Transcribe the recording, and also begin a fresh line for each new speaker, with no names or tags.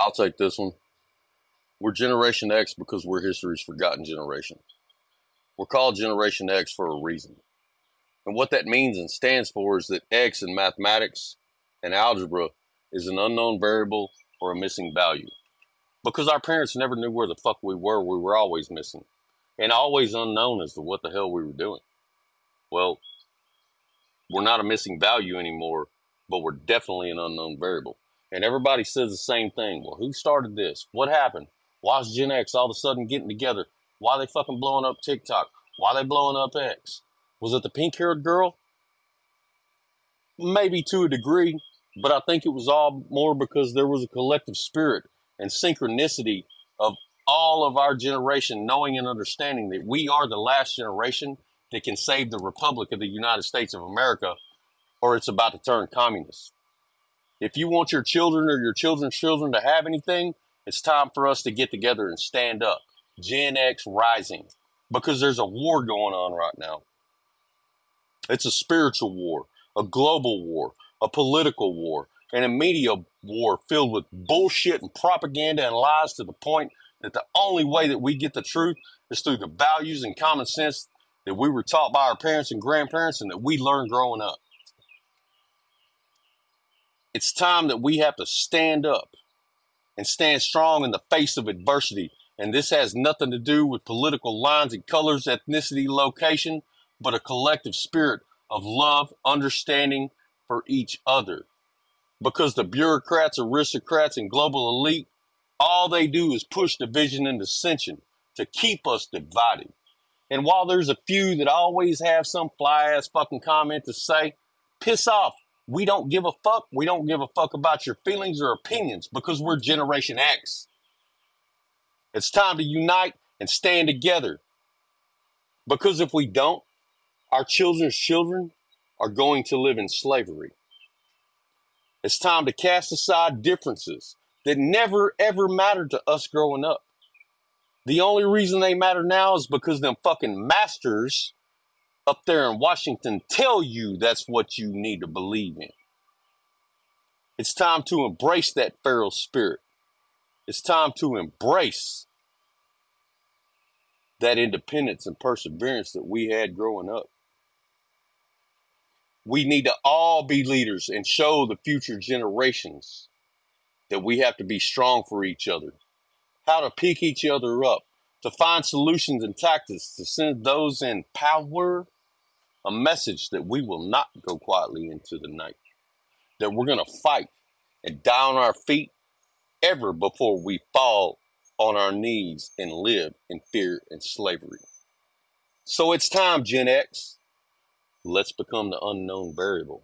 I'll take this one. We're Generation X because we're history's forgotten generation. We're called Generation X for a reason. And what that means and stands for is that X in mathematics and algebra is an unknown variable or a missing value. Because our parents never knew where the fuck we were always missing. And always unknown as to what the hell we were doing. Well, we're not a missing value anymore, but we're definitely an unknown variable. And everybody says the same thing. Well, who started this? What happened? Why is Gen X all of a sudden getting together? Why are they fucking blowing up TikTok? Why are they blowing up X? Was it the pink-haired girl? Maybe to a degree, but I think it was all more because there was a collective spirit and synchronicity of all of our generation knowing and understanding that we are the last generation that can save the Republic of the United States of America, or it's about to turn communist. If you want your children or your children's children to have anything, it's time for us to get together and stand up. Gen X rising. Because there's a war going on right now. It's a spiritual war, a global war, a political war, and a media war filled with bullshit and propaganda and lies to the point that the only way that we get the truth is through the values and common sense that we were taught by our parents and grandparents and that we learned growing up. It's time that we have to stand up and stand strong in the face of adversity. And this has nothing to do with political lines and colors, ethnicity, location, but a collective spirit of love, understanding for each other. Because the bureaucrats, aristocrats, and global elite, all they do is push division and dissension to keep us divided. And while there's a few that always have some fly-ass fucking comment to say, piss off. We don't give a fuck. We don't give a fuck about your feelings or opinions because we're Generation X. It's time to unite and stand together. Because if we don't, our children's children are going to live in slavery. It's time to cast aside differences that never ever mattered to us growing up. The only reason they matter now is because them fucking masters up there in Washington tell you that's what you need to believe in. It's time to embrace that feral spirit. It's time to embrace that independence and perseverance that we had growing up. We need to all be leaders and show the future generations that we have to be strong for each other, how to pick each other up, to find solutions and tactics to send those in power a message that we will not go quietly into the night, that we're going to fight and die on our feet ever before we fall on our knees and live in fear and slavery. So it's time, Gen X. Let's become the unknown variable.